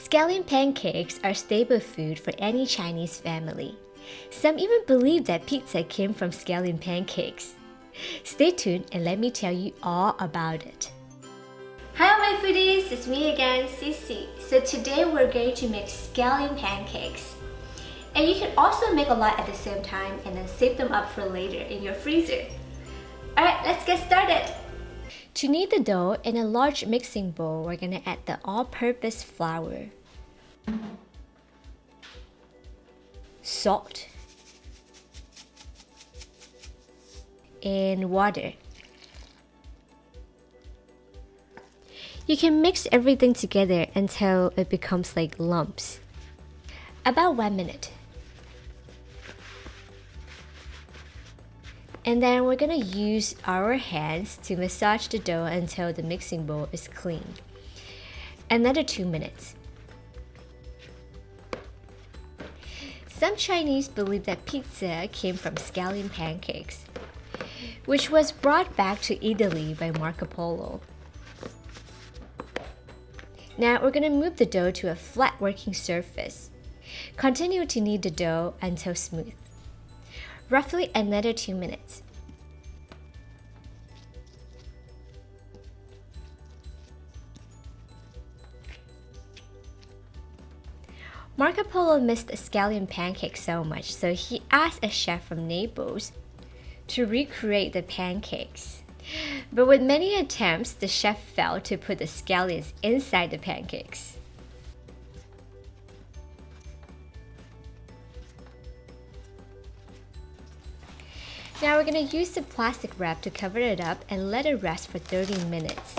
Scallion pancakes are staple food for any Chinese family. Some even believe that pizza came from scallion pancakes. Stay tuned and let me tell you all about it. Hi my foodies, it's me again, CiCi. So today we're going to make scallion pancakes. And you can also make a lot at the same time and then save them up for later in your freezer. Alright, let's get started! To knead the dough, in a large mixing bowl, we're going to add the all-purpose flour, salt, and water. You can mix everything together until it becomes like lumps. About 1 minute. And then we're gonna use our hands to massage the dough until the mixing bowl is clean. Another 2 minutes. Some Chinese believe that pizza came from scallion pancakes, which was brought back to Italy by Marco Polo. Now we're gonna move the dough to a flat working surface. Continue to knead the dough until smooth. Roughly another 2 minutes. Marco Polo missed scallion pancakes so much, so he asked a chef from Naples to recreate the pancakes. But with many attempts, the chef failed to put the scallions inside the pancakes. Now we're going to use the plastic wrap to cover it up and let it rest for 30 minutes.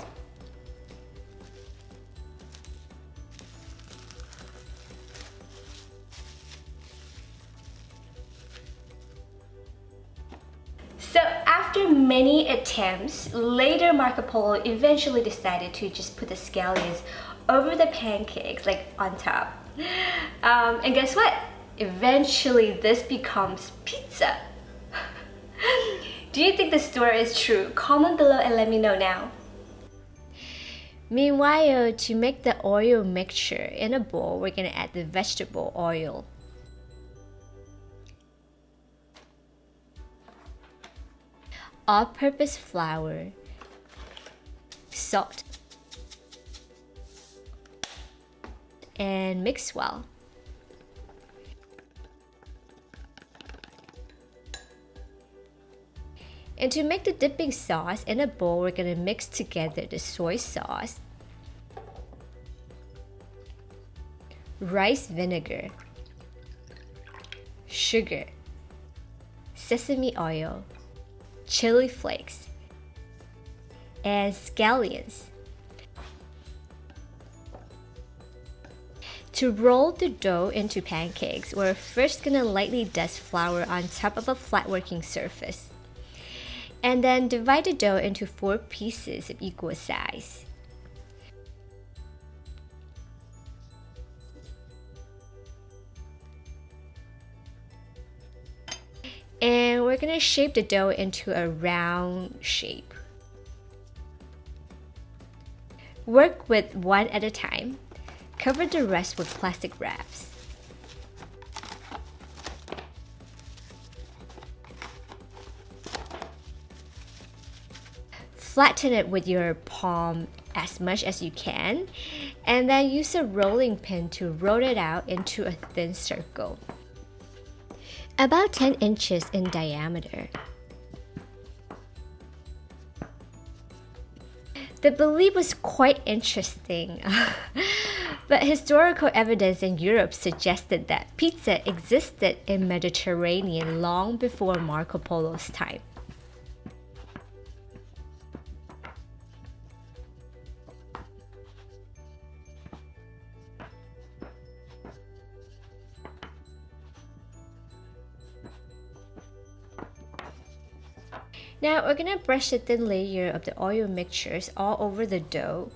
So after many attempts, later Marco Polo eventually decided to just put the scallions over the pancakes, like on top. And guess what? Eventually this becomes pizza. Do you think the story is true? Comment below and let me know now. Meanwhile, to make the oil mixture in a bowl, we're going to add the vegetable oil. All-purpose flour, salt, and mix well. And to make the dipping sauce in a bowl, we're going to mix together the soy sauce, rice vinegar, sugar, sesame oil, chili flakes, and scallions. To roll the dough into pancakes, we're first going to lightly dust flour on top of a flat working surface. And then divide the dough into 4 pieces of equal size. And we're going to shape the dough into a round shape. Work with one at a time. Cover the rest with plastic wraps. Flatten it with your palm as much as you can, and then use a rolling pin to roll it out into a thin circle, about 10 inches in diameter. The belief was quite interesting, but historical evidence in Europe suggested that pizza existed in Mediterranean long before Marco Polo's time. Now we're going to brush a thin layer of the oil mixtures all over the dough.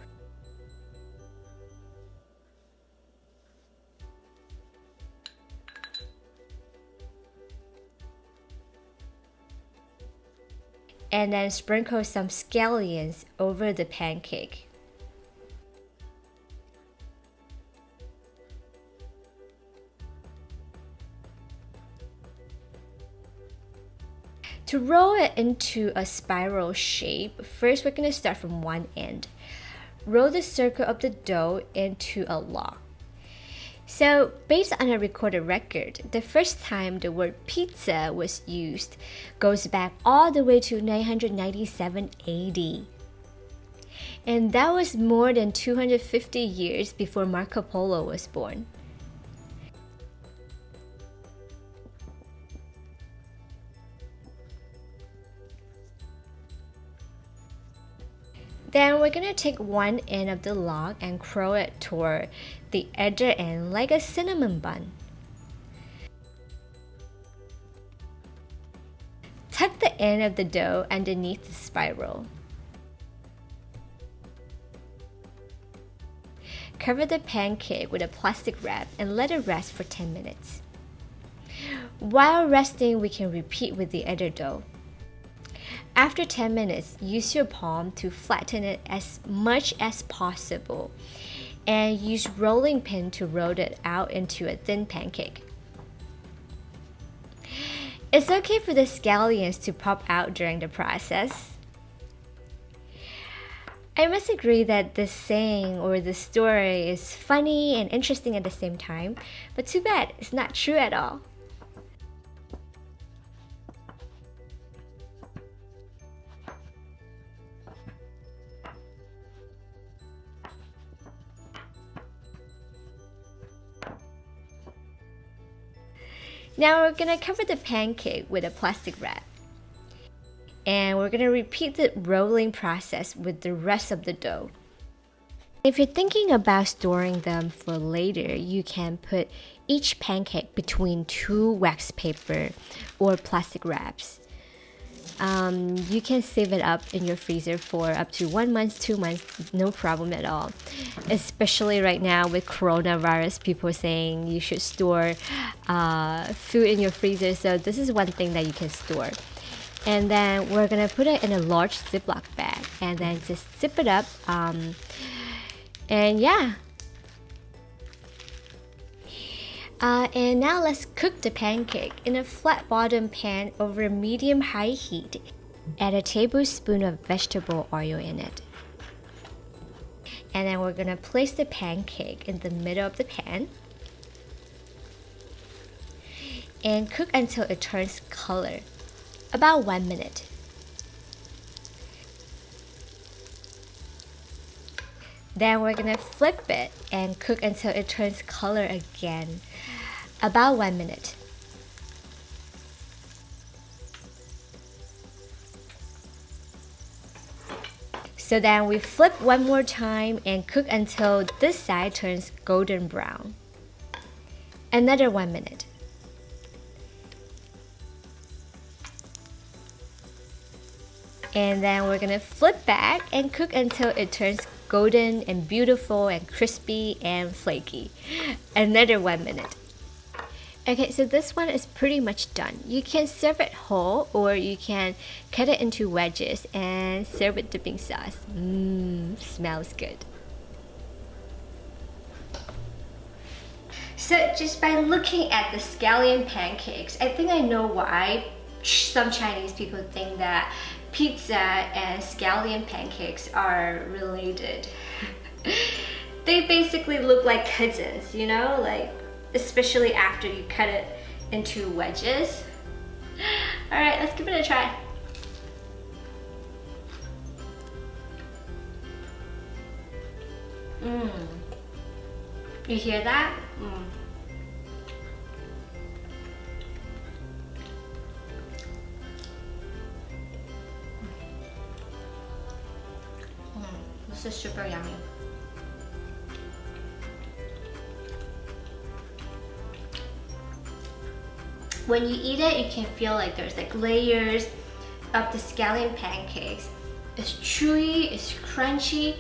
and then sprinkle some scallions over the pancake. To roll it into a spiral shape, first we're going to start from one end. Roll the circle of the dough into a log. So, based on a recorded record, the first time the word pizza was used goes back all the way to 997 AD. And that was more than 250 years before Marco Polo was born. Then we're going to take one end of the log and curl it toward the other end like a cinnamon bun. Tuck the end of the dough underneath the spiral. Cover the pancake with a plastic wrap and let it rest for 10 minutes. While resting, we can repeat with the other dough. After 10 minutes, use your palm to flatten it as much as possible and use rolling pin to roll it out into a thin pancake. It's okay for the scallions to pop out during the process. I must agree that the saying or the story is funny and interesting at the same time, but too bad it's not true at all. Now we're gonna cover the pancake with a plastic wrap. And we're gonna repeat the rolling process with the rest of the dough. If you're thinking about storing them for later, you can put each pancake between 2 wax paper or plastic wraps. You can save it up in your freezer for up to 1 month, 2 months, no problem at all. Especially right now with coronavirus, people saying you should store food in your freezer. So this is one thing that you can store. And then we're gonna put it in a large Ziploc bag and then just zip it up. And yeah. And now let's cook the pancake in a flat bottom pan over medium-high heat. Add a tablespoon of vegetable oil in it. And then we're gonna place the pancake in the middle of the pan and cook until it turns color, about 1 minute. Then we're gonna flip it and cook until it turns color again, about 1 minute. So then we flip one more time and cook until this side turns golden brown. Another 1 minute. And then we're gonna flip back and cook until it turns golden and beautiful and crispy and flaky. Another 1 minute. Okay, so this one is pretty much done. You can serve it whole or you can cut it into wedges and serve with dipping sauce. Smells good. So just by looking at the scallion pancakes, I think I know why some Chinese people think that pizza and scallion pancakes are related. They basically look like cousins, you know, like especially after you cut it into wedges. All right, let's give it a try. You hear that? This is super yummy. When you eat it, you can feel like there's like layers of the scallion pancakes. It's chewy, it's crunchy,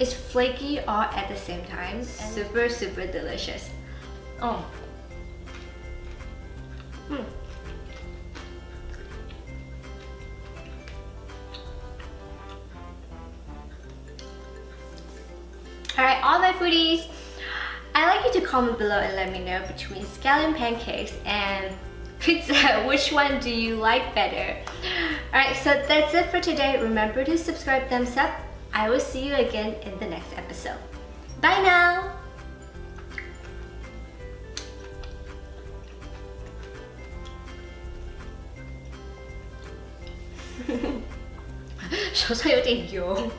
it's flaky all at the same time. Super, super delicious. Oh. Alright, all my foodies, I'd like you to comment below and let me know between scallion pancakes and Pizza, which one do you like better? Alright, so that's it for today. Remember to subscribe, thumbs up. I will see you again in the next episode. Bye now! 手上有点油。